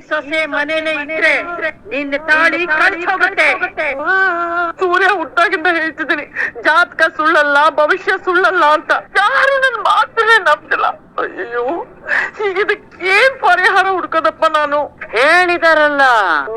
ಸೊಸೆ ಮನೇಲೆ ಇದ್ರೆ ನಿನ್ನ ತಾಳಿ ಕಳ್ಚೋಗುತ್ತೆ. ಸೂರ್ಯ ಹುಟ್ಟಾಗಿಂದ ಹೇಳ್ತಿದ್ದೀನಿ, ಜಾತಕ ಸುಳ್ಳಲ್ಲ, ಭವಿಷ್ಯ ಸುಳ್ಳಲ್ಲ ಅಂತ. ಯಾರು ನನ್ ಮಾತನ್ನೇ ನಂಬ್ತಿಲ್ಲ. ಅಯ್ಯೋ, ಇದಕ್ಕೇನ್ ಪರಿಹಾರ ಹುಡ್ಕೋದಪ್ಪ ನಾನು? ಹೇಳಿದಾರಲ್ಲ,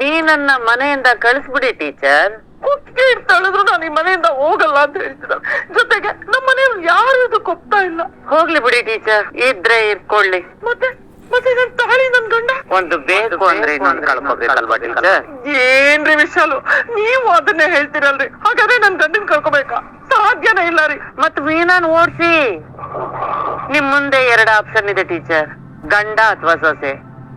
ನೀನನ್ನ ಮನೆಯಿಂದ ಕಳಿಸ್ಬಿಡಿ ಟೀಚರ್. ಕುತ್ತಿಗೆ ತಳೆದ್ರು ನಾನು ಈ ಮನೆಯಿಂದ ಹೋಗಲ್ಲ ಅಂತ ಹೇಳ್ತಿದ್ದಾರೆ. ಜೊತೆಗೆ ನಮ್ಮ ಮನೆಯವ್ರು ಯಾರು ಇದಕ್ಕೆ ಒಪ್ತಾ ಇಲ್ಲ. ಹೋಗ್ಲಿ ಬಿಡಿ ಟೀಚರ್, ಇದ್ರೆ ಇರ್ಕೊಳ್ಳಿ. ಮತ್ತೆ ಮತ್ತೆ ನನ್ ತಾಳಿ ನನ್ ಗಂಡ ಒಂದು ಬೇಕು ಅಂದ್ರೆ ಇನ್ನೊಂದು ಕಳ್ಕೊಬೇಕಲ್ವಾ ಟೀಚರ್? ಏನ್ರಿ ವಿಶಾಲು, ನೀವು ಅದನ್ನೇ ಹೇಳ್ತೀರಲ್ರಿ. ಹಾಗಾದ್ರೆ ನನ್ ಗಂಡನ್ ಕಳ್ಕೊಬೇಕಾ? ಸಾಧ್ಯನೇ ಇಲ್ಲ ರೀ. ಮತ್ ಮೀನಾನ್ ಓಡ್ಸಿ. ನಿಮ್ ಮುಂದೆ 2 ಆಪ್ಷನ್ ಇದೆ ಟೀಚರ್, ಗಂಡ ಅಥವಾ ಸೊಸೆ.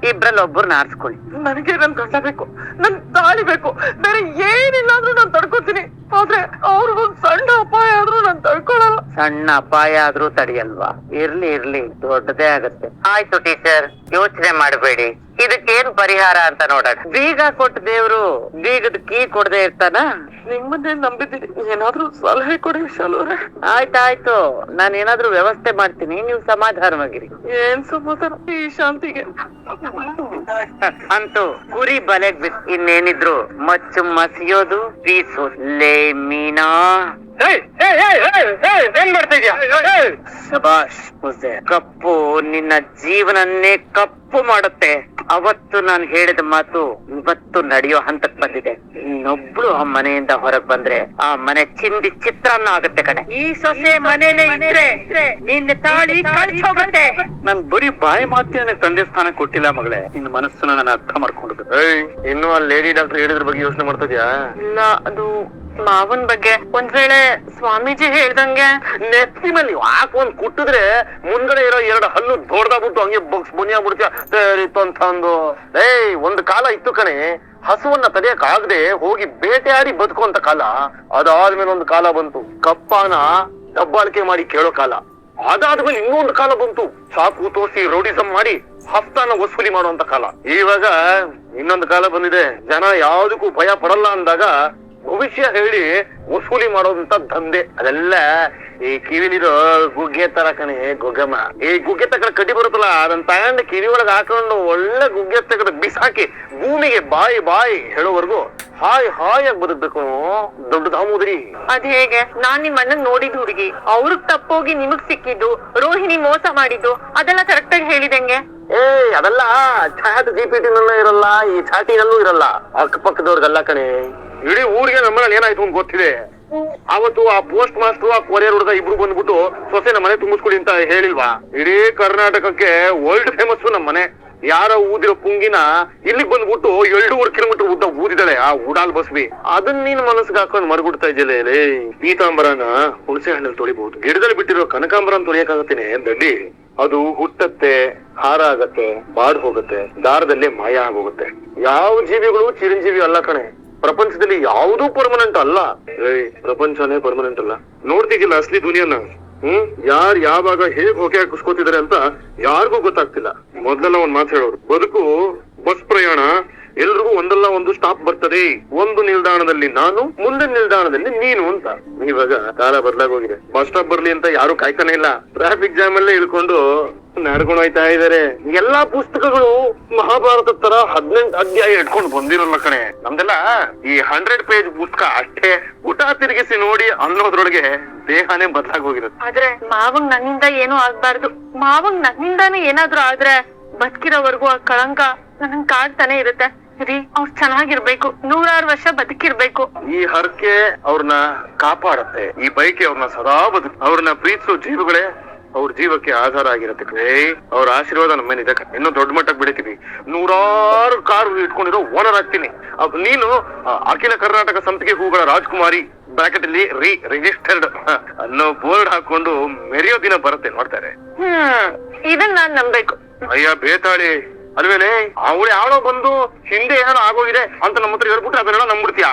ಇಬ್ರಲ್ಲಿ ಒಬ್ಬರನ್ನ ಆರಿಸ್ಕೊಳ್ಳಿ. ನನಗೆ ನನ್ ಗಂಡ ಬೇಕು, ನನ್ ತಾಳಿ ಬೇಕು. ಬೇರೆ ಏನಿಲ್ಲ ಅಂದ್ರೂ ನಾನ್ ತಡ್ಕೋತೀನಿ. ಆದ್ರೆ ಅವ್ರಿಗೊಂದ್ ಸಣ್ಣ ಅಪಾಯ ಆದ್ರೂ ನಾನ್ ತಡ್ಕೊಳಲ್ಲ. ಸಣ್ಣ ಅಪಾಯ ಆದ್ರೂ ತಡಿಯಲ್ವಾ? ಇರ್ಲಿ, ದೊಡ್ಡದೇ ಆಗತ್ತೆ. ಆಯ್ತು ಟೀಚರ್, ಯೋಚನೆ ಮಾಡಬೇಡಿ. ಇದಕ್ಕೇನ್ ಪರಿಹಾರ ಅಂತ ನೋಡೋಣ. ಬೀಗ ಕೊಟ್ಟ ದೇವ್ರು ಬೀಗದ ಕೀ ಕೊಡದೆ ಇರ್ತಾನ? ನಿಮ್ಮನ್ನೇ ನಂಬಿದ್ದೀನಿ, ಏನಾದ್ರೂ ಸಲಹೆ ಕೊಡಿ ವಿಶಾಲ್ ಅವ್ರೆ. ಆಯ್ತಾಯ್ತು, ನಾನು ಏನಾದ್ರೂ ವ್ಯವಸ್ಥೆ ಮಾಡ್ತೀನಿ, ನೀವು ಸಮಾಧಾನವಾಗಿರಿ. ಏನ್ ಸಮಾಧಾನ ಈ ಶಾಂತಿಗೆ? ಅಂತೂ ಕುರಿ ಬಲೆಗ್ ಬಿತ್ತು. ಇನ್ನೇನಿದ್ರು ಮಚ್ಚು ಮಸಿಯೋದು ಬೀಸೋದು. ಲೇ ಮೀನಾ, ಏನ್ ಮಾಡ್ತಾ ಇದ್ಯಾ? ಶಬಾಷ್ ಮುಸ್ದೆ. ಕಪ್ಪು ನಿನ್ನ ಜೀವನನ್ನೇ ಕಪ್ಪು ಮಾಡುತ್ತೆ. ಅವತ್ತು ನಾನು ಹೇಳಿದ ಮಾತು ಇವತ್ತು ನಡೆಯೋ ಹಂತಕ್ ಬಂದಿದೆ. ಇನ್ನೊಬ್ಳು ಆ ಮನೆಯಿಂದ ಹೊರಗ್ ಬಂದ್ರೆ ಆ ಮನೆ ಚಿಂದಿ ಚಿತ್ರಾನ್ನ ಆಗುತ್ತೆ ಕಣೆ. ಈ ಸೊಸೆ ಮನೇಲೆ ಇದ್ರೆ ನಿನ್ನ ತಾಳಿ ಕಳ್ಚೋಗುತ್ತೆ. ನನ್ ಬರೀ ಬಾಯಿ ಮಾತಿ ನನಗೆ ತಂದೆ ಸ್ಥಾನ ಕೊಟ್ಟಿಲ್ಲ ಮಗಳೇ. ನಿನ್ನ ಮನಸ್ಸನ್ನ ನಾನು ಅರ್ಥ ಮಾಡ್ಕೊಂಡು. ಇನ್ನು ಆ ಲೇಡಿ ಡಾಕ್ಟರ್ ಹೇಳಿದ್ರ ಬಗ್ಗೆ ಯೋಚನೆ ಮಾಡ್ತಾ ಇದ್ಯಾ? ಇಲ್ಲ, ಅದು ಮಾವನ್ ಬಗ್ಗೆ. ಒಂದ್ ವೇಳೆ ಸ್ವಾಮೀಜಿ ಹೇಳ್ದಂಗೆ ನೆತ್ತಿ ಮೇಲೆ ಹಾಕೊಂಡ್ ಕುಟ್ಟಿದ್ರೆ ಮುಂದ್ಗಡೆ ಇರೋ 2 ಹಲ್ಲು ದೊಡ್ಡದಾಗ್ಬಿಟ್ಟು ಹಂಗೆ ಬಗ್ಸ್ ಬುನಿ ಆಗ್ಬಿಡ್ತೀಯ ಅಂತ ಅಂದು. ಒಂದ್ ಕಾಲ ಇತ್ತು ಕಣೆ, ಹಸುವನ್ನ ತಡೆಯಕ್ ಆಗದೆ ಹೋಗಿ ಬೇಟೆಯಾಡಿ ಬದುಕುವಂತ ಕಾಲ. ಅದಾದ್ಮೇಲೆ ಒಂದು ಕಾಲ ಬಂತು, ಕಪ್ಪಾನ ದಬ್ಬಾಳಿಕೆ ಮಾಡಿ ಕೇಳೋ ಕಾಲ. ಅದಾದ್ಮೇಲೆ ಇನ್ನೊಂದು ಕಾಲ ಬಂತು, ಚಾಕು ತೋರಿಸಿ ರೌಡಿಸಂ ಮಾಡಿ ಹಫ್ತಾನ ವಸೂಲಿ ಮಾಡುವಂತ ಕಾಲ. ಇವಾಗ ಇನ್ನೊಂದು ಕಾಲ ಬಂದಿದೆ, ಜನ ಯಾವ್ದಕ್ಕೂ ಭಯ ಪಡಲ್ಲ ಅಂದಾಗ ಭವಿಷ್ಯ ಹೇಳಿ ವಸೂಲಿ ಮಾಡೋದಂತ ದಂಧೆ. ಅದೆಲ್ಲ ಈ ಕಿವಿಲಿರೋ ಗುಗ್ಗೆ ತರ ಕಣೆ, ಗುಗ್ಗಮ್ಮ. ಈ ಗುಗ್ಗೆ ತಗಡ ಕಡ್ಡಿ ಬರುತ್ತಲ್ಲ, ಅದನ್ನ ತಗೊಂಡು ಕಿವಿ ಒಳಗೆ ಹಾಕೊಂಡು ಒಳ್ಳೆ ಗುಗ್ಗೆ ತಗಡ ಬಿಸಾಕಿ ಭೂಮಿಗೆ ಬಾಯಿ ಹೇಳೋವರೆಗೂ ಹಾಯಾಗಿ ಬದುಕ್ಬೇಕು ದೊಡ್ಡ ದಾಮೋದರಿ. ಅದ್ ಹೇಗೆ? ನಾನ್ ನಿಮ್ ಅಣ್ಣನ್ ನೋಡಿದ್ ಹುಡುಗಿ, ಅವ್ರಿಗೆ ತಪ್ಪೋಗಿ ನಿಮಗ್ ಸಿಕ್ಕಿದ್ದು, ರೋಹಿಣಿ ಮೋಸ ಮಾಡಿದ್ದು, ಅದೆಲ್ಲ ಕರೆಕ್ಟ್ ಆಗಿ ಹೇಳಿದಂಗೆ? ಅದೆಲ್ಲ ಚಾಟ್ GPT ನಲ್ಲೂ ಇರಲ್ಲ, ಈ ಚಾಟಿನಲ್ಲೂ ಇರಲ್ಲ. ಅಕ್ಕಪಕ್ಕದವ್ರಿಗೆಲ್ಲ ಕಣೆ. ಇಡೀ ಊರಿಗೆ ನಮ್ಮನೇಲಿ ಏನಾಯ್ತು ಅಂತ ಗೊತ್ತಿದೆ. ಅವತ್ತು ಆ ಪೋಸ್ಟ್ ಮಾಸ್ಟರ್, ಆ ಕೊರಿಯರ್ ಹುಡುಗ ಇಬ್ರು ಬಂದ್ಬಿಟ್ಟು ಸೊಸೆನ ಮನೆ ತುಂಬಿಸ್ಕೊಡಿ ಅಂತ ಹೇಳಿಲ್ವಾ? ಇಡೀ ಕರ್ನಾಟಕಕ್ಕೆ ವರ್ಲ್ಡ್ ಫೇಮಸ್ ನಮ್ಮ ಮನೆ. ಯಾರ ಊದಿರೋ ಪುಂಗಿನ ಇಲ್ಲಿಗೆ ಬಂದ್ಬಿಟ್ಟು 2.5 ಕಿಲೋಮೀಟರ್ ಉದ್ದ ಊದಿದಾಳೆ ಆ ಉಡಾಲ್ ಬಸ್ವಿ. ಅದನ್ನ ನೀನ್ ಮನಸ್ಸಿಗೆ ಹಾಕೊಂಡ್ ಮರ್ಗುಡ್ತಾ ಇದ್ದಿಲ್ಲ. ಪೀತಾಂಬರನ ಹುಣಸೆ ಹಣ್ಣಲ್ಲಿ ತೊಳಿಬಹುದು, ಗಿಡದಲ್ಲಿ ಬಿಟ್ಟಿರೋ ಕನಕಾಂಬರನ್ ತೊಳಿಯಕ್ಕಾಗತ್ತೇನೆ ದಡ್ಡಿ? ಅದು ಹುಟ್ಟತ್ತೆ, ಹಾರ ಆಗತ್ತೆ, ಬಾಡ್ ಹೋಗುತ್ತೆ, ದಾರದಲ್ಲೇ ಮಾಯ ಆಗೋಗುತ್ತೆ. ಯಾವ ಜೀವಿಗಳು ಚಿರಂಜೀವಿ ಅಲ್ಲ ಕಣೆ. ಪ್ರಪಂಚದಲ್ಲಿ ಯಾವುದೂ ಪರ್ಮನೆಂಟ್ ಅಲ್ಲ. ಪ್ರಪಂಚನೇ ಪರ್ಮನೆಂಟ್ ಅಲ್ಲ. ನೋಡ್ತಿಗಿಲ್ಲ ಅಸಲಿ ದುನಿಯಾನ. ಯಾರ್ ಯಾವಾಗ ಹೇಗ್ ಹೊಗೆ ಹಾಕಿಸ್ಕೋತಿದಾರೆ ಅಂತ ಯಾರಿಗೂ ಗೊತ್ತಾಗ್ತಿಲ್ಲ. ಮೊದ್ಲೆಲ್ಲ ಒಂದ್ ಮಾತು ಹೇಳೋರು, ಬದುಕು ಬಸ್ ಪ್ರಯಾಣ, ಎಲ್ರಿಗೂ ಒಂದಲ್ಲ ಒಂದು ಸ್ಟಾಪ್ ಬರ್ತದೆ. ಒಂದು ನಿಲ್ದಾಣದಲ್ಲಿ ನಾನು, ಮುಂದಿನ ನಿಲ್ದಾಣದಲ್ಲಿ ನೀನು ಅಂತ. ಇವಾಗ ಕಾಲ ಬದಲಾಗೋಗಿದೆ. ಬಸ್ ಸ್ಟಾಪ್ ಬರ್ಲಿ ಅಂತ ಯಾರು ಕಾಯ್ತಾನೆ ಇಲ್ಲ. ಟ್ರಾಫಿಕ್ ಜಾಮ್ ಅಲ್ಲೇ ಇಳ್ಕೊಂಡು ನಡ್ಕೊಂಡು ಹೋಯ್ತಾ ಇದಾರೆ. ಎಲ್ಲಾ ಪುಸ್ತಕಗಳು ಮಹಾಭಾರತ ತರ 18 ಅಧ್ಯಾಯ ಇಟ್ಕೊಂಡು ಬಂದಿರಲ್ಲ ಕಣೆ. ನಮ್ದೆಲ್ಲ ಈ 100 ಪೇಜ್ ಪುಸ್ತಕ ಅಷ್ಟೇ. ಊಟ ತಿರುಗಿಸಿ ನೋಡಿ ಅನ್ನೋದ್ರೊಳಗೆ ದೇಹನೇ ಬದಲಾಗೋಗಿರುತ್ತೆ. ಆದ್ರೆ ಮಾವಂಗ್ ನನ್ನಿಂದ ಏನೂ ಆಗ್ಬಾರ್ದು. ಮಾವಂಗ್ ನನ್ನಿಂದಾನೇ ಏನಾದ್ರೂ ಆದ್ರೆ ಬದುಕಿರೋವರೆಗೂ ಆ ಕಳಂಕ ನನ್ ಕಾಡ್ತಾನೆ ಇರುತ್ತೆ. ಅವ್ರು ಚೆನ್ನಾಗಿರ್ಬೇಕು, 106 ವರ್ಷ ಬದುಕಿರ್ಬೇಕು. ಈ ಹರಕೆ ಅವ್ರನ್ನ ಕಾಪಾಡತ್ತೆ, ಈ ಬೈಕೆ ಅವ್ರನ್ನ ಸದಾ ಅವ್ರನ್ನ ಪ್ರೀತಿಸೋ ಜೀವಗಳೇ ಅವ್ರ ಜೀವಕ್ಕೆ ಆಧಾರ ಆಗಿರತ್ತೆ. ಅವ್ರ ಆಶೀರ್ವಾದ ನಮ್ಮ ಮೇಲೆ ಇದೆ. ಇನ್ನೂ ದೊಡ್ಡ ಮಟ್ಟಕ್ಕೆ ಬೆಳಿತೀವಿ. 100 ಕಾರ್ ಇಟ್ಕೊಂಡಿರೋ ಓನರ್ ಆಗ್ತೀನಿ. ನೀನು ಅಖಿಲ ಕರ್ನಾಟಕ ಸಂಪಿಗೆ ಹೂಗಳ ರಾಜ್ಕುಮಾರಿ ಬ್ರಾಕೆಟ್ ಅಲ್ಲಿ ರಿಜಿಸ್ಟರ್ಡ್ ಅನ್ನೋ ಬೋರ್ಡ್ ಹಾಕೊಂಡು ಮೆರೆಯೋ ದಿನ ಬರುತ್ತೆ, ನೋಡ್ತಾರೆ. ಇದನ್ನ ನಾನ್ ನಂಬೇಕು. ಅಯ್ಯ ಬೇತಾಳಿ ಅಲ್ವೇಲೆ, ಅವಳು ಯಾವಳೋ ಬಂದು ಹಿಂದೆ ಏನಾದ್ರು ಆಗೋಗಿದೆ ಅಂತ ನಮ್ಮ ಹತ್ರ ಹೇಳ್ಬಿಟ್ರೆ ಅದನ್ನೆಲ್ಲ ನಂಬಿಡ್ತೀಯಾ?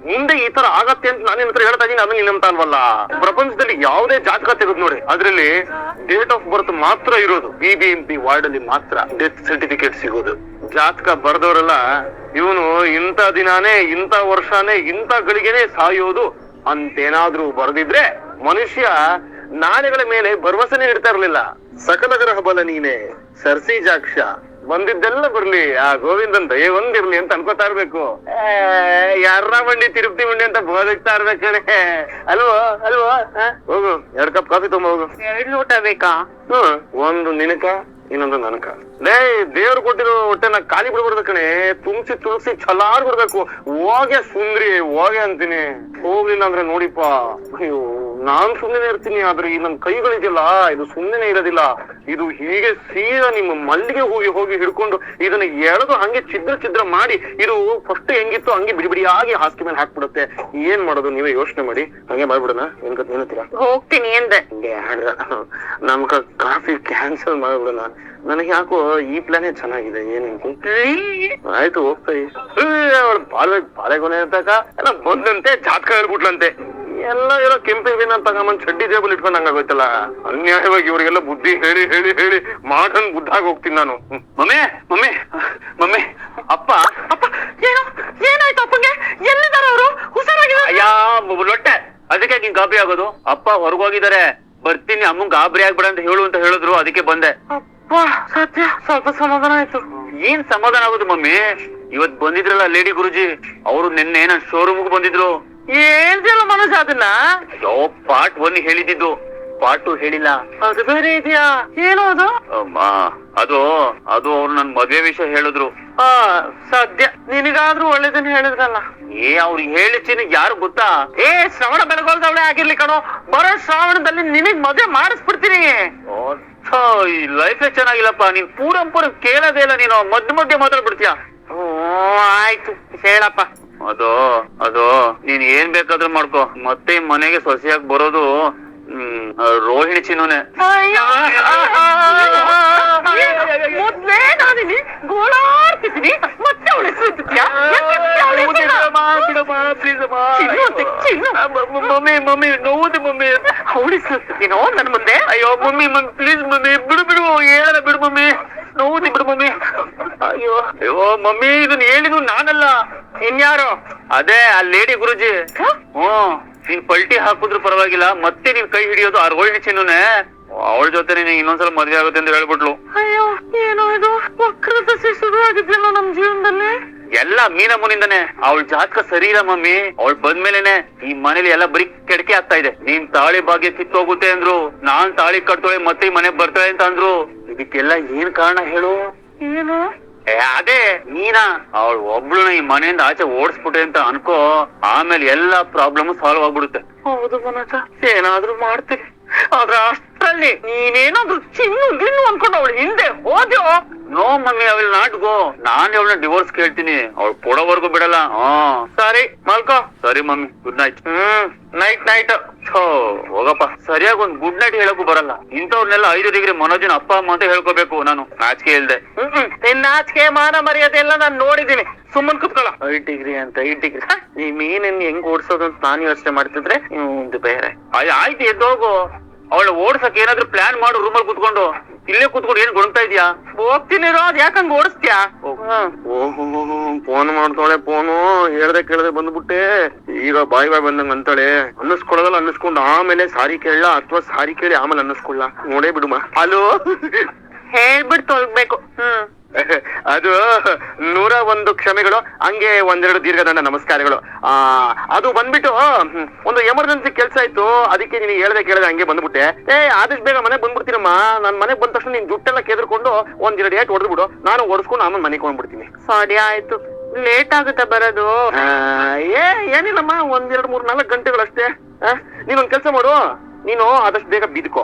ಮುಂದೆ ಈ ತರ ಆಗತ್ತೆ ಅಂತ ನಾನು ನಿನ್ನ ಹತ್ರ ಹೇಳ್ತಾ ಇದೀನಿ, ಅದನ್ನ ನೀನ್ ನಂಬ್ತಾ ಅಲ್ವಲ್ಲ. ಪ್ರಪಂಚದಲ್ಲಿ ಯಾವುದೇ ಜಾತಕ ತೆಗೆದು ನೋಡಿ, ಅದ್ರಲ್ಲಿ ಡೇಟ್ ಆಫ್ ಬರ್ತ್ ಮಾತ್ರ ಇರೋದು. BBMP ವಾರ್ಡ್ ಅಲ್ಲಿ ಮಾತ್ರ ಡೆತ್ ಸರ್ಟಿಫಿಕೇಟ್ ಸಿಗೋದು. ಜಾತಕ ಬರ್ದವರೆಲ್ಲ ಇವನು ಇಂಥ ದಿನಾನೇ, ಇಂಥ ವರ್ಷನೇ, ಇಂಥ ಗಳಿಗೆನೆ ಸಾಯೋದು ಅಂತೇನಾದ್ರೂ ಬರೆದಿದ್ರೆ ಮನುಷ್ಯ ನಾಳೆಗಳ ಮೇಲೆ ಭರವಸೆನೇ ಇಡ್ತಾ ಇರ್ಲಿಲ್ಲ. ಸಕಲ ಗ್ರಹ ಬಲ ನೀನೆ, ಸರ್ಸಿಜಾಕ್ಷ, ಬಂದಿದ್ದೆಲ್ಲ ಬರ್ಲಿ, ಆ ಗೋವಿಂದನ್ ದಯೆ ಒಂದಿರ್ಲಿ ಅಂತ ಅನ್ಕೋತಾ ಇರ್ಬೇಕು. ಯಾರ ಬಂಡಿ ತಿರುಪತಿ ಬಂಡಿ ಅಂತ ಬೋಧಿಸ್ತಾ ಇರ್ಬೇಕು ಕಣೆ. ಅಲ್ವೋ ಹೋಗು, 2 ಕಪ್ ಕಾಫಿ ತಗೊಂಡ್ ಹೋಗು. 2 ಲೋಟ ಬೇಕಾ? ಒಂದು ನಿನಕ, ಇನ್ನೊಂದು ನನಕ. ದೇವ್ರು ಕೊಟ್ಟಿರೋ ಹೊಟ್ಟೆನ ಖಾಲಿ ಬಿಡ್ಬಾರ್ದು ಕಣೆ, ತುಳಸಿ ಛಲಾರ್ ಬಿಡ್ಬೇಕು. ಹೋಗೆ ಸುಂದ್ರಿ, ಹೋಗೆ ಅಂತೀನಿ. ಹೋಗ್ಲಿಲ್ಲ ಅಂದ್ರೆ ನೋಡಿಪ್ಪ, ಅಯ್ಯೋ ನಾನ್ ಸುಮ್ಮನೆ ಇರ್ತೀನಿ, ಆದ್ರೆ ಈ ನನ್ ಕೈಗಳಿದೆಯಲ್ಲ ಇದು ಸುಮ್ಮನೆ ಇರೋದಿಲ್ಲ. ಇದು ಹೀಗೆ ಸೀದಾ ನಿಮ್ಮ ಮಲ್ಲಿಗೆ ಹೋಗಿ ಹಿಡ್ಕೊಂಡು ಇದನ್ನ ಎಳೆದು ಹಂಗೆ ಛಿದ್ರ ಮಾಡಿ, ಇದು ಫಸ್ಟ್ ಹೆಂಗಿತ್ತು ಹಂಗೆ ಬಿಡಿಯಾಗಿ ಹಾಸಿಗೆ ಮೇಲೆ ಹಾಕ್ಬಿಡುತ್ತೆ. ಏನ್ ಮಾಡೋದು ನೀವೇ ಯೋಚನೆ ಮಾಡಿ. ಹಂಗೆ ಮಾಡ್ಬಿಡೋಣ, ಏನಂತೀರಾ? ಹೋಗ್ತೀನಿ ಎಂದೆ. ನಮ್ಗ ಕಾಫಿ ಕ್ಯಾನ್ಸಲ್ ಮಾಡ್ಬಿಡೋಣ. ನನಗೆ ಯಾಕೋ ಈ ಪ್ಲಾನೇ ಚೆನ್ನಾಗಿದೆ. ಏನಂತ ಆಯ್ತು ಹೋಗ್ತಾಯಿ. ಬಾಳೆಗೊನೆ ಅಂತಕ ಎಲ್ಲ ಬಂದಂತೆ ಜಾತಕ ಹೇಳ್ಬಿಟ್ಲಂತೆ. ಎಲ್ಲ ಏನೋ ಕೆಂಪಿನ ತಗೊಂಬಂದ್ ಚಡ್ಡಿ ಜೇಬಲ್ ಇಟ್ಕೊಂಡ್ ಹಂಗಾಗೋಯ್ತಲ್ಲ. ಅನ್ಯಾಯವಾಗಿ ಇವ್ರಿಗೆಲ್ಲ ಬುದ್ಧಿ ಹೇಳಿ ಮಾಡನ್ ಬುದ್ಧಾಗಿ ಹೋಗ್ತೀನಿ ನಾನು. ಮಮ್ಮಿ ಅಪ್ಪ ಏನಾಯ್ತು ಅಪ್ಪಂಗೆ? ಎಲ್ಲಿದ್ದಾರೆ ಅವರು? ಹುಷಾರಾಗಿದ್ದಾರೆ? ಅಯ್ಯಾ ಲೊಟ್ಟೆ, ಅದಕ್ಕೆ ನೀನ್ ಗಾಬರಿ ಆಗೋದು. ಅಪ್ಪ ಹೊರಗೋಗಿದ್ದಾರೆ, ಬರ್ತೀನಿ, ಅಮ್ಮಂಗ್ ಗಾಬರಿ ಆಗ್ಬೇಡ ಅಂತ ಹೇಳು ಅಂತ ಹೇಳಿದ್ರು, ಅದಕ್ಕೆ ಬಂದೆ. ಸತ್ಯ, ಸ್ವಲ್ಪ ಸಮಾಧಾನ ಆಯ್ತು. ಏನ್ ಸಮಾಧಾನ ಆಗೋದು ಮಮ್ಮಿ? ಇವತ್ ಬಂದಿದ್ರಲ್ಲ ಲೇಡಿ ಗುರುಜಿ, ಅವರು ನಿನ್ನೆ ನನ್ ಶೋರೂಮ್ಗೆ ಬಂದಿದ್ರು. ಹೇಳ್ತಿಲ್ಲ ಮನೋಜ್ ಅದನ್ನ? ಪಾರ್ಟ್ 1 ಹೇಳಿದ್ದು, ಪಾರ್ಟ್ 2 ಹೇಳಿಲ್ಲ. ಅದು ಬೇರೆ ಇದೆಯಾ? ಏನು ಅದು? ಅದು ಅವ್ರು ನನ್ ಮದ್ವೆ ವಿಷಯ ಹೇಳಿದ್ರು. ಸದ್ಯ ನಿನಗಾದ್ರೂ ಒಳ್ಳೇದನ್ನ ಹೇಳಿದ್ರಲ್ಲ. ಅವ್ರಿಗೆ ಹೇಳಿಸಿನ ಯಾರು ಗೊತ್ತಾ? ಶ್ರವಣ ಬೆಳಗೋಲ್ದವಳೆ ಆಗಿರ್ಲಿ ಕಣೋ, ಬರೋ ಶ್ರಾವಣದಲ್ಲಿ ನಿನಗ್ ಮದ್ವೆ ಮಾಡಿಸ್ಬಿಡ್ತೀನಿ. ಈ ಲೈಫೇ ಚೆನ್ನಾಗಿಲ್ಲಪ್ಪ. ನೀನ್ ಪೂರ ಕೇಳೋದೇ ಇಲ್ಲ, ನೀನು ಮಧ್ಯೆ ಮಾತಾಡ್ಬಿಡ್ತೀಯ. ಆಯ್ತು ಹೇಳಪ್ಪ. ಅದು ನೀನ್ ಏನ್ ಬೇಕಾದ್ರೂ ಮಾಡ್ಕೊ, ಮತ್ತೆ ಮನೆಗೆ ಸೊಸೆಯಾಗಿ ಬರೋದು ರೋಹಿಣಿ ಚಿನ್ನೋನೆ. ಮೊದ್ಲೇ ನಾನಿಲ್ಲಿ ಗೋಳಾಡ್ತಿದ್ದೀನಿ, ಮತ್ತೆ ಮಮ್ಮಿ ನೋವುದು ಮಮ್ಮಿ. ಅವಳಿಸ್ತೀನೋ ನನ್ ಮುಂದೆ? ಅಯ್ಯೋ ಮಮ್ಮಿ ಪ್ಲೀಸ್ ಮಮ್ಮಿ, ಬಿಡು ಹೇಳಲ್ಲ, ಬಿಡು ಮಮ್ಮಿ, ನೋವುದಿ ಬಿಡು ಮಮ್ಮಿ. ಅಯ್ಯೋ ಮಮ್ಮಿ, ಇದನ್ನ ಹೇಳಿದ್ರು ನಾನಲ್ಲ, ಇನ್ಯಾರು? ಅದೇ ಆ ಲೇಡಿ ಗುರುಜಿ. ನೀನ್ ಪಲ್ಟಿ ಹಾಕುದ್ರು ಪರವಾಗಿಲ್ಲ, ಮತ್ತೆ ನೀನ್ ಕೈ ಹಿಡಿಯೋದು ಆ ರೋಹಿಣಿ ಚಿನ್ನುನೆ. ಅವಳ ಜೊತೆ ನೀನ್ ಇನ್ನೊಂದ್ಸಲ ಮದ್ವೆ ಆಗುತ್ತೆ ಅಂತ ಹೇಳ್ಬಿಟ್ಲು. ಅಯ್ಯೋ ಏನೋ ಇದು ವಕ್ರದಶೆ ಶುರು ಆಗಿದ್ಯಲ್ಲ ನಮ್ ಜೀವನದಲ್ಲಿ. ಎಲ್ಲ ಮೀನಮ್ಮನಿಂದಾನೆ. ಅವಳ ಜಾತಕ ಸರಿ ಇಲ್ಲ ಮಮ್ಮಿ. ಅವಳು ಬಂದ್ಮೇಲೆನೆ ಈ ಮನೇಲಿ ಎಲ್ಲ ಬರೀ ಕೆಡಕೆ ಆಗ್ತಾ ಇದೆ. ನೀನ್ ತಾಳಿ ಭಾಗ್ಯ ಕಿತ್ತೋಗುತ್ತೆ ಅಂದ್ರು, ನಾನ್ ತಾಳಿ ಕಟ್ತೋಳೆ ಮತ್ತೆ ಈ ಮನೆಗ್ ಬರ್ತಾಳೆ ಅಂತ ಅಂದ್ರು. ಇದಕ್ಕೆಲ್ಲ ಏನ್ ಕಾರಣ ಹೇಳು? ಏನು? ಅದೇ ನೀನಾ ಅವಳು ಒಬ್ಳನ್ನ ಈ ಮನೆಯಿಂದ ಆಚೆ ಓಡಿಸ್ಬಿಟ್ಟೆ ಅಂತ ಅನ್ಕೋ, ಆಮೇಲೆ ಎಲ್ಲಾ ಪ್ರಾಬ್ಲಮ್ ಸಾಲ್ವ್ ಆಗ್ಬಿಡುತ್ತೆ. ಹೌದು ಮನೋಜ, ಏನಾದ್ರೂ ಮಾಡ್ತೀನಿ. ಆದ್ರೆ ಅಷ್ಟರಲ್ಲಿ ನೀನೇನಾದ್ರೂ ಚಿನ್ನು ಅನ್ಕೊಂಡು ಅವಳು ಹಿಂದೆ ಹೋದ್ಯೋ? ನೋ ಮಮ್ಮಿ, ಅವಳು ನಾಟ್ ಗೋ. ನಾನೇ ಅವಳನ್ನ ಡಿವೋರ್ಸ್ ಕೇಳ್ತೀನಿ, ಅವಳು ಕೊಡೋವರೆಗೂ ಬಿಡಲ್ಲ. ಸರಿ ಮಲ್ಕೋ. ಸರಿ ಮಮ್ಮಿ, ಗುಡ್ ನೈಟ್. ನೈಟ್ ಹೋಗಪ್ಪ. ಸರಿಯಾಗಿ ಒಂದ್ ಗುಡ್ ನೈಟ್ ಹೇಳಕ್ಕೂ ಬರಲ್ಲ. ಇಂಥವ್ರನ್ನೆಲ್ಲ 5 ಡಿಗ್ರಿ ಮನೋಜನ್ ಅಪ್ಪ ಅಮ್ಮ ಅಂತ ಹೇಳ್ಕೋಬೇಕು. ನಾನು ನಾಚಿಕೆ ಇಲ್ದೆ. ನಿನ್ನ ನಾಚಿಕೆ ಮಾನ ಮರ್ಯಾದೆ ಎಲ್ಲ ನಾನು ನೋಡಿದ್ದೀನಿ. ಸುಮ್ಮನ್ ಕುತ್ಕೊಳ್ಳ. 5 ಡಿಗ್ರಿ ಅಂತ 5 ಡಿಗ್ರಿ ಈ ಮೀನನ್ ಹೆಂಗ್ ಓಡಿಸೋದು ಅಂತ ನಾನು ಯೋಚನೆ ಮಾಡ್ತಿದ್ರೆ ಒಂದು ಬೇರೆ. ಆಯ್ತು ಎದ್ದೋಗು. ಅವಳು ಓಡ್ಸಕ್ ಏನಾದ್ರು ಪ್ಲಾನ್ ಮಾಡು. ರೂಮಲ್ಲಿ ಕುತ್ಕೊಂಡು ಇಲ್ಲೇ ಕುತ್ಕೊಂಡು ಏನ್ ಗೊಣ್ತಾ ಇದೀಯಾ? ಹೋಗ್ತೀನಿ ಅದ್ ಯಾಕಂಗ್ ಓಡಿಸ್ತೀಯಾ? ಫೋನ್ ಮಾಡ್ತಾಳೆ. ಫೋನು ಹೇಳ್ದೆ ಕೇಳದೆ ಬಂದ್ಬಿಟ್ಟೆ. ಈಗ ಬಾಯ್ ಬಂದಂಗ ಅಂತಾಳೆ. ಅನ್ನಿಸ್ಕೊಳ್ಳೋದಲ್ಲ, ಅನ್ನಿಸ್ಕೊಂಡು ಆಮೇಲೆ ಸಾರಿ ಕೇಳಲ್ಲ, ಅಥವಾ ಸಾರಿ ಕೇಳಿ ಆಮೇಲೆ ಅನ್ನಿಸ್ಕೊಳ್ಳ. ನೋಡೇ ಬಿಡುಮ. ಹಲೋ ಹೇಳ್ಬಿಟ್ಟು ತೊಳ್ಬೇಕು. ಅದು 101 ಕ್ಷಮೆಗಳು, ಹಂಗೆ 1-2 ದೀರ್ಘದಂಡ ನಮಸ್ಕಾರಗಳು. ಅದು ಬಂದ್ಬಿಟ್ಟು ಒಂದು ಎಮರ್ಜೆನ್ಸಿ ಕೆಲ್ಸ ಇತ್ತು, ಅದಕ್ಕೆ ನೀನು ಹೇಳ್ದೆ ಕೇಳದೆ ಹಂಗೆ ಬಂದ್ಬಿಟ್ಟೆ. ಆದಷ್ಟು ಬೇಗ ಮನೆಗೆ ಬಂದ್ಬಿಡ್ತೀನಮ್ಮ. ನಾನ್ ಮನೆಗೆ ಬಂದ ತಕ್ಷಣ ನೀನ್ ಜುಟ್ಟೆಲ್ಲ ಕೆದ್ರಕೊಂಡು 1-2 ಏಟ್ ಹೊಡೆದ್ಬಿಡು. ನಾನು ಓಡಿಸ್ಕೊಂಡು ಆಮೇಲೆ ಮನೆಗೆ ಹೋಗ್ಬಿಡ್ತೀನಿ. ಸಾರಿ ಆಯ್ತು. ಲೇಟ್ ಆಗುತ್ತೆ ಬರೋದು? ಏನಿಲ್ಲಮ್ಮ, 1-2-3-4 ಗಂಟೆಗಳಷ್ಟೇ. ನೀನೊಂದ್ ಕೆಲ್ಸ ಮಾಡು, ನೀನು ಆದಷ್ಟು ಬೇಗ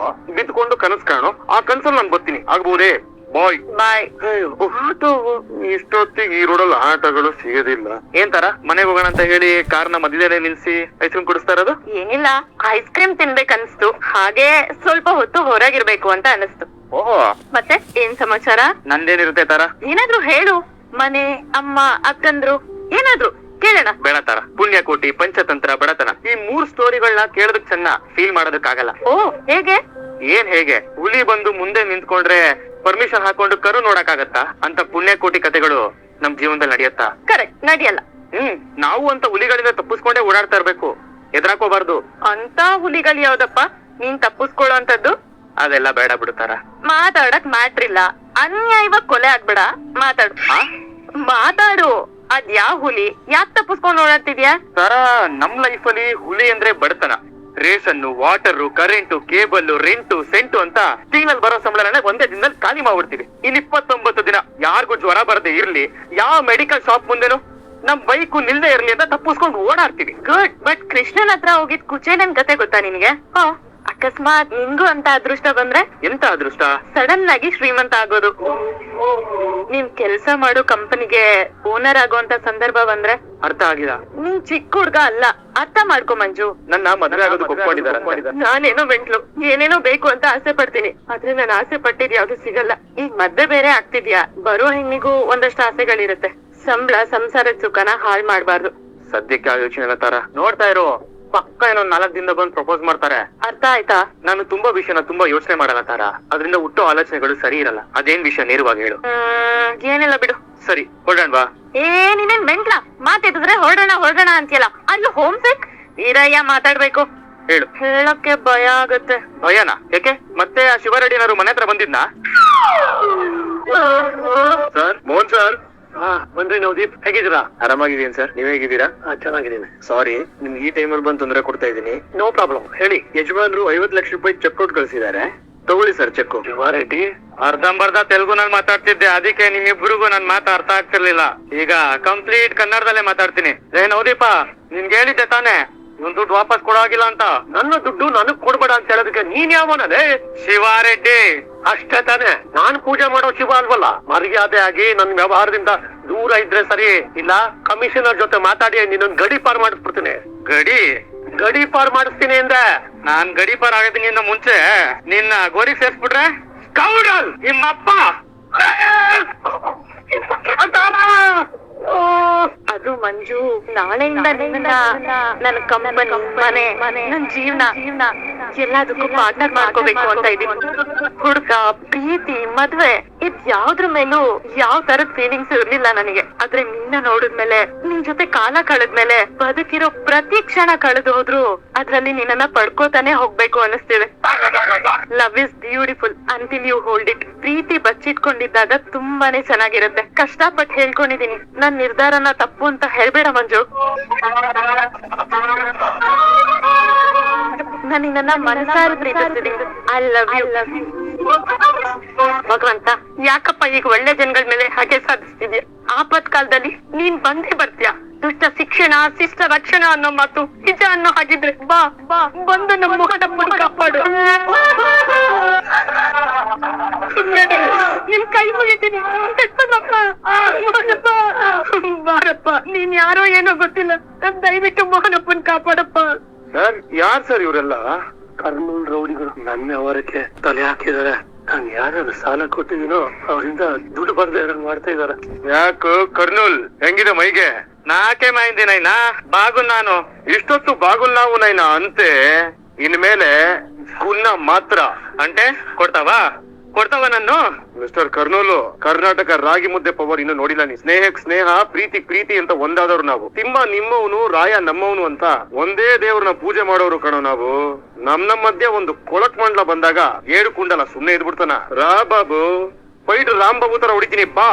ಬಿದ್ಕೊಂಡು ಕನಸು ಕಾಣು. ಆ ಕನಸಲ್ಲಿ ನಾನು ಬರ್ತೀನಿ, ಆಗ್ಬೋದೇ? ಬಾಯ್. ಇಷ್ಟೊತ್ತಿಗೆ ಈ ರೋಡಲ್ಲಿ ಆಟಗಳು ಸಿಗೋದಿಲ್ಲ. ಏನ್ ತರ ಮನೆಗೆ ಹೋಗೋಣ ಅಂತ ಹೇಳಿ ಕಾರ್ನ ಮಧ್ಯದಲ್ಲೇ ನಿಲ್ಸಿ ಐಸ್ ಕ್ರೀಮ್ ಕುಡಿಸ್ತಾ ಇರೋದು? ಏನಿಲ್ಲ, ಐಸ್ ಕ್ರೀಮ್ ತಿನ್ಬೇಕನ್ಸ್ತು, ಹಾಗೆ ಸ್ವಲ್ಪ ಹೊತ್ತು ಹೊರಗಿರ್ಬೇಕು ಅಂತ ಅನಿಸ್ತು. ಓಹೋ, ಮತ್ತೆ ಏನ್ ಸಮಾಚಾರ? ನಂದೇನಿರುತ್ತೆ ತರ? ಏನಾದ್ರು ಹೇಳು. ಮನೆ, ಅಮ್ಮ, ಅಕ್ಕಂದ್ರು ಏನಾದ್ರು ಕೇಳೋಣ. ಬೇಡ ತರ. ಪುಣ್ಯಕೋಟಿ, ಪಂಚತಂತ್ರ, ಬಡತನ, ಈ 3 ಸ್ಟೋರಿಗಳನ್ನ ಕೇಳೋದಕ್ ಚೆನ್ನ, ಫೀಲ್ ಮಾಡೋದಕ್ಕಾಗಲ್ಲ. ಓ ಹೇಗೆ? ಏನ್ ಹೇಗೆ? ಹುಲಿ ಬಂದು ಮುಂದೆ ನಿಂತ್ಕೊಂಡ್ರೆ ಪರ್ಮಿಷನ್ ಹಾಕೊಂಡು ಕರು ನೋಡಕ್ಕಾಗತ್ತಾ? ಅಂತ ಪುಣ್ಯಕೋಟಿ ಕಥೆಗಳು ನಮ್ ಜೀವನದಲ್ಲಿ ನಡೆಯತ್ತಾ? ಕರೆಕ್ಟ್, ನಡೆಯಲ್ಲ. ನಾವು ಅಂತ ಹುಲಿಗಳಿಂದ ತಪ್ಪಿಸ್ಕೊಂಡೇ ಓಡಾಡ್ತಾ ಇರ್ಬೇಕು, ಎದುರಾಕೋಬಾರ್ದು. ಅಂತ ಹುಲಿಗಳು ಯಾವ್ದಪ್ಪ ನೀನ್ ತಪ್ಪಿಸ್ಕೊಳ್ಳೋ ಅಂತದ್ದು? ಅದೆಲ್ಲ ಬೇಡ ಬಿಡುತ್ತಾರ. ಮಾತಾಡಕ್ ಮ್ಯಾಟ್ರ್ ಇಲ್ಲ, ಅನ್ಯಾಯವಾಗಿ ಕೊಲೆ ಆಗ್ಬೇಡ, ಮಾತಾಡು. ಮಾತಾಡು. ಅದ್ ಯಾವ ಹುಲಿ ಯಾಕೆ ತಪ್ಪಿಸ್ಕೊಂಡ್ ಓಡಾಡ್ತಿದ್ಯಾ? ಸರ, ನಮ್ ಲೈಫ್ ಅಲ್ಲಿ ಹುಲಿ ಅಂದ್ರೆ ಬಡತನ. Ration, water, current, cable, rent, scent ಅಂತ ತಿಂಗಳಲ್ಲಿ ಬರೋ ಸಂಬಳನ ಒಂದೇ ದಿನದಲ್ಲಿ ಖಾಲಿ ಮಾಡ್ಬಿಡ್ತೀವಿ. ಇನ್ 29 ದಿನ ಯಾರಿಗೂ ಜ್ವರ ಬರದೆ ಇರ್ಲಿ, ಯಾವ ಮೆಡಿಕಲ್ ಶಾಪ್ ಮುಂದೆನು ನಮ್ ಬೈಕು ನಿಲ್ದೇ ಇರ್ಲಿ ಅಂತ ತಪ್ಪಿಸ್ಕೊಂಡು ಓಡಾಡ್ತೀವಿ. ಗುಡ್. ಬಟ್ ಕೃಷ್ಣನ್ ಹತ್ರ ಹೋಗಿದ್ ಕುಚೇಲನ್ ಕತೆ ಗೊತ್ತಾ ನಿನ್ಗೆ? ಅಕಸ್ಮಾತ್ ನಿಂಗೂ ಅಂತ ಅದೃಷ್ಟ ಬಂದ್ರೆ? ಎಂತ ಅದೃಷ್ಟ? ಸಡನ್ ಆಗಿ ಶ್ರೀಮಂತ ಆಗೋದು. ನೀನ್ ಕೆಲ್ಸ ಮಾಡೋ ಕಂಪನಿಗೆ ಓನರ್ ಆಗೋಂತ ಸಂದರ್ಭ ಬಂದ್ರೆ? ಅರ್ಥ ಆಗಿಲ್ಲ. ನೀನ್ ಚಿಕ್ಕ ಹುಡ್ಗ ಅಲ್ಲ, ಅರ್ಥ ಮಾಡ್ಕೊ ಮಂಜು. ನನ್ನ ಮದ್ವೆ ಆಗೋದಕ್ಕೆ ಒಪ್ಕೊಂಡಿದ್ದಾರೆ. ನಾನೇನೋ ಮೆಂಟ್ಲು, ಏನೇನೋ ಬೇಕು ಅಂತ ಆಸೆ ಪಡ್ತೀನಿ, ಆದ್ರೆ ನಾನು ಆಸೆ ಪಟ್ಟಿದ್ ಯಾವ್ದು ಸಿಗಲ್ಲ. ಈಗ ಮದ್ವೆ ಬೇರೆ ಆಗ್ತಿದ್ಯಾ, ಬರೋ ಹೆಣ್ಣಿಗೂ ಒಂದಷ್ಟು ಆಸೆಗಳಿರುತ್ತೆ. ಸಂಬಳ ಸಂಸಾರದ ಸುಖನ ಹಾಳ್ ಮಾಡ್ಬಾರ್ದು. ಸದ್ಯಕ್ಕೆ ಆ ಯೋಚನೆ ಎಲ್ಲ ತರ ನೋಡ್ತಾ ಇರೋ, ಪಕ್ಕ ಏನೋ 4 ದಿನದ ಬಂದು ಪ್ರಪೋಸ್ ಮಾಡ್ತಾರೆ. ಅರ್ಥ ಆಯ್ತಾ? ನಾನು ತುಂಬಾ ವಿಷಯನ ತುಂಬಾ ಯೋಚನೆ ಮಾಡಲ್ಲ ತಾರ, ಅದರಿಂದ ಹುಟ್ಟೋ ಆಲೋಚನೆಗಳು ಸರಿ ಇರಲ್ಲ. ಅದೇನ್ ವಿಷಯ ನೇರವಾಗಿ ಹೇಳು. ಏನಿಲ್ಲ ಬಿಡು. ಸರಿ, ಹೊರಡೋಣವಾ? ನೀನೇನ್ ಮೆಂಟ್ಲ? ಮಾತಿದ್ರೆ ಹೊರಡೋಣ ಅಂತೀಯಲ್ಲ, ಅಲ್ಲಿ ಹೋಮ್ ಸಿಕ್ ವೀರಯ್ಯ ಮಾತಾಡ್ಬೇಕು. ಹೇಳು. ಹೇಳಕ್ಕೆ ಭಯ ಆಗತ್ತೆ. ಭಯನಾ? ಯಾಕೆ? ಮತ್ತೆ ಆ ಶಿವರೆಡ್ಡಿ ಏನಾದ್ರು ಮನೆ ಹತ್ರ ಬಂದಿದ್ನಾ? Sir, Mohan sir. ಬನ್ರಿ ನವದೀಪ್, ಹೇಗಿದ್ದೀರಾ? ಆರಾಮಾಗಿದ್ದೀನಿ ಸರ್, ನೀವ್ ಹೇಗಿದ್ದೀರಾ? ಚೆನ್ನಾಗಿದ್ದೀನಿ. ಸಾರಿ, ನಿಮ್ಗೆ ಈ ಟೈಮಲ್ಲಿ ಬಂದು ತೊಂದರೆ ಕೊಡ್ತಾ ಇದ್ದೀನಿ. ನೋ ಪ್ರಾಬ್ಲಮ್, ಹೇಳಿ. ಯಜಮಾನ್ರು 50 ಲಕ್ಷ ರೂಪಾಯಿ ಚೆಕ್ ಕೊಟ್ಟು ಕಳ್ಸಿದ್ದಾರೆ, ತಗೊಳ್ಳಿ ಸರ್ ಚೆಕ್. ಶಿವಾರೆಡ್ಡಿ, ಅರ್ಧಂಬರ್ಧ ತೆಲುಗುನಲ್ಲಿ ಮಾತಾಡ್ತಿದ್ದೆ, ಅದಕ್ಕೆ ನಿಮ್ಮಿಬ್ರಿಗೂ ನನ್ ಮಾತು ಅರ್ಥ ಆಗ್ತಿರ್ಲಿಲ್ಲ. ಈಗ ಕಂಪ್ಲೀಟ್ ಕನ್ನಡದಲ್ಲೇ ಮಾತಾಡ್ತೀನಿ. ನವದೀಪ, ನಿನ್ಗೆ ಹೇಳಿದ್ದೆ ತಾನೇ ಇವ್ನ್ ದುಡ್ಡು ವಾಪಸ್ ಕೊಡೋಗಿಲ್ಲ ಅಂತ? ನನ್ನ ದುಡ್ಡು ನನಗ್ ಕೊಡ್ಬೇಡ ಅಂತ ಹೇಳೋದಕ್ಕೆ ನೀನ್ ಯಾವನದೇ? ಶಿವಾರೆಡ್ಡಿ. ಅಷ್ಟೇ ತಾನೆ, ನಾನ್ ಪೂಜೆ ಮಾಡೋ ಶಿವ ಅಲ್ವಲ್ಲ. ಮರ್ಯಾದೆ ಆಗಿ ನನ್ ವ್ಯವಹಾರದಿಂದ ದೂರ ಇದ್ರೆ ಸರಿ, ಇಲ್ಲ ಕಮಿಷನರ್ ಜೊತೆ ಮಾತಾಡಿ ನಿನ್ನೊಂದ್ ಗಡಿ ಪಾರ್ ಮಾಡಿಸ್ಬಿಡ್ತೀನಿ. ಗಡಿ ಪಾರ್ ಮಾಡಿಸ್ತೀನಿ ಅಂದ್ರೆ? ನಾನ್ ಗಡಿ ಪಾರ್ ಆಗೋದಕ್ಕಿಂತ ಮುಂಚೆ ನಿನ್ನ ಗೋರಿ ಸೇರ್ಸ್ಬಿಟ್ರೆ ಕೌಡಲ್ ನಿಮ್ಮಪ್ಪ. ಅದು ಮಂಜು, ನಾಳೆಯಿಂದ ನನ್ನ ಕಂಪನಿ, ಮನೆ, ನನ್ ಜೀವನ ಎಲ್ಲದಕ್ಕೂ ಪಾರ್ಟ್ನರ್ ಮಾಡ್ಕೋಬೇಕು ಅಂತ ಇದೀನಿ. ಹುಡುಗ, ಪ್ರೀತಿ, ಮದ್ವೆ ಇದ್ ಯಾವ್ದ್ರ ಮೇಲೂ ಯಾವ ತರದ್ ಫೀಲಿಂಗ್ಸ್ ಇರ್ಲಿಲ್ಲ ನನಗೆ. ಆದ್ರೆ ನಿನ್ನ ನೋಡಿದ್ಮೇಲೆ, ನಿನ್ ಜೊತೆ ಕಾಲ ಕಳೆದ್ಮೇಲೆ, ಬದುಕಿರೋ ಪ್ರತಿ ಕ್ಷಣ ಕಳೆದು ಹೋದ್ರು ಅದ್ರಲ್ಲಿ ನಿನ್ನನ್ನ ಪಡ್ಕೋತಾನೆ ಹೋಗ್ಬೇಕು ಅನಿಸ್ತಿದೆ. Love is beautiful until you hold it. ಪ್ರೀತಿ ಬಚ್ಚಿಟ್ಕೊಂಡಿದ್ದಾಗ ತುಂಬಾನೇ ಚೆನ್ನಾಗಿರುತ್ತೆ. ಕಷ್ಟಪಟ್ಟು ಹೇಳ್ಕೊಂಡಿದೀನಿ, ನನ್ ನಿರ್ಧಾರನ ತಪ್ಪು ಅಂತ ಹೇಳ್ಬೇಡ ಮಂಜು. ನಾನು ನಿನ್ನ ಮನಸಾರ ಪ್ರೀತಿಸ್ತೀನಿ. I love you. ಭಗವಂತ, ಯಾಕಪ್ಪ ಈಗ ಒಳ್ಳೆ ಜನಗಳ ಮೇಲೆ ಹಾಗೆ ಸಾಧಿಸ್ತಿದ್ಯಾ? ಆಪತ್ ಕಾಲದಲ್ಲಿ ನೀನ್ ಬಂದೇ ಬರ್ತೀಯ. ದುಷ್ಟ ಶಿಕ್ಷಣ, ಶಿಷ್ಟ ರಕ್ಷಣಾ ಅನ್ನೋ ಮಾತು ನಿಜ ಅನ್ನೋ ಹಾಗಿದ್ರೆ ಬಾ ಬಂದು ನಮ್ಮ ಮುಖದ ಕಾಪಾಡು. ನಿಮ್ ಕೈ ಮುಗಿತೀನಿ, ಬಾರಪ್ಪ. ನೀನ್ ಯಾರೋ ಏನೋ ಗೊತ್ತಿಲ್ಲ, ದಯವಿಟ್ಟು ಮೋಹನಪ್ಪನ್ ಕಾಪಾಡಪ್ಪ. ಸರ್, ಯಾರ್ ಸರ್ ಇವರೆಲ್ಲ? ಕರ್ನೂಲ್ ರೌಡಿಗಳು ನನ್ನ ಅವರಕ್ಕೆ ತಲೆ ಹಾಕಿದಾರೆ. ನಾನು ಯಾರು ಸಾಲ ಕೊಟ್ಟಿದ್ದೀನೋ ಅವರಿಂದ ದುಡ್ಡು ಬರ್ದೇ ಇರಂಗ್ ಮಾಡ್ತಾ ಇದಾರೆ. ಯಾಕು ಕರ್ನೂಲ್ ಹೆಂಗಿದೆ ಮೈಗೆ? ನಾಕೆ ಮಾಯಿಂದಿ ನೈನಾ ಬಾಗುಲ್ ನಾನು ಇಷ್ಟೊತ್ತು ಬಾಗುಲ್ ನಾವು ನೈನಾ ಅಂತೆ. ಇನ್ಮೇಲೆ ಗುನ್ನ ಮಾತ್ರ అంటే ಕೊಡ್ತಾವ ನಾನು. ಮಿಸ್ಟರ್ ಕರ್ನೂಲು, ಕರ್ನಾಟಕ ರಾಗಿ ಮುದ್ದೆ ಪವರ್ ಇನ್ನು ನೋಡಿಲ್ಲ ನೀ. ಸ್ನೇಹಕ್ ಸ್ನೇಹ, ಪ್ರೀತಿ ಅಂತ ಒಂದಾದವ್ರು ನಾವು. ತಿಮ್ಮ ನಿಮ್ಮವನು, ರಾಯ ನಮ್ಮವನು ಅಂತ ಒಂದೇ ದೇವ್ರನ್ನ ಪೂಜೆ ಮಾಡೋರು ಕಣೋ ನಾವು. ನಮ್ಮ ಮಧ್ಯೆ ಒಂದು ಕೊಳಕ್ ಮಂಡ್ಲ ಬಂದಾಗ 7 ಕುಂಡಲ ಸುಮ್ನೆ ಇದ್ಬಿಡ್ತಾನ. ರಾ ಬಾಬು, ಫೈಟ್ ರಾಮ್ ಬಾಬು ತರ ಹೊಡಿತೀನಿ ಬಾ.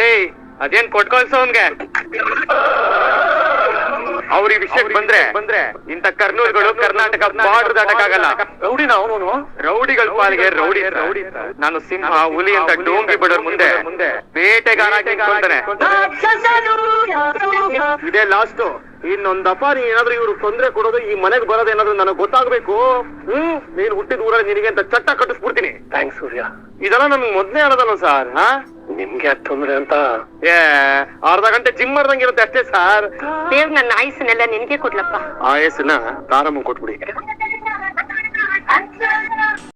ಏಯ್, ಅದೇನ್ ಕೊಟ್ಕೊಳ್ಸೋನ್ಗೆ. ಅವ್ರ ಈ ವಿಷಯಕ್ಕೆ ಬಂದ್ರೆ ಇಂತ ಕರ್ನೂಲ್ಗಳು ಕರ್ನಾಟಕ ಬಾರ್ಡರ್ ದಾಟಕ್ಕಾಗಲ್ಲ. ರೌಡಿನ ಅವನು. ರೌಡಿಗಳ ಪಾಲಿಗೆ ರೌಡಿ. ನಾನು ಸಿಂಹ, ಹುಲಿ ಅಂತ ಡೋಂಗಿ ಬಿಡೋರ್ ಮುಂದೆ ಬೇಟೆಗಾರಾಗಿ ನಿಂತ್ಕೊಳ್ತಾನೆ. ಇದೇ ಲಾಸ್ಟ್. ಇನ್ನೊಂದಪ್ಪ ನೀ ಏನಾದ್ರು ಇವ್ರು ತೊಂದ್ರೆ ಕೊಡೋದು, ಈ ಮನೆಗೆ ಬರೋದೇನಾದ್ರು ನನಗೆ ಗೊತ್ತಾಗ್ಬೇಕು. ನೀನ್ ಹುಟ್ಟಿದ ಊರಲ್ಲಿ ನಿನಗೆ ಅಂತ ಚಟ್ಟ ಕಟ್ಟಿಸ್ಬಿಡ್ತೀನಿ. ಥ್ಯಾಂಕ್ಸ್ ಸೂರ್ಯ. ಇದೆಲ್ಲ ನನ್ಗೆ ಮೊದ್ಲೇ ಹೇಳೋದಲ್ಲ ಸರ್. ನಿಮ್ಗೆ ಯಾಕೆ ತೊಂದ್ರೆ ಅಂತ? ಅರ್ಧ ಗಂಟೆ ಜಿಮ್ ಮಾಡ್ದಂಗಿರುತ್ತೆ ಅಷ್ಟೇ ಸರ್. ದೇವ್ ನನ್ನ ಆಯಸ್ಸನ್ನೆಲ್ಲ ನಿನ್ಗೆ ಕೊಡ್ಲಪ್ಪ. ಆಯಸ್ಸನ್ನ ತಾರಮ್ಮ ಕೊಟ್ಬಿಡಿ.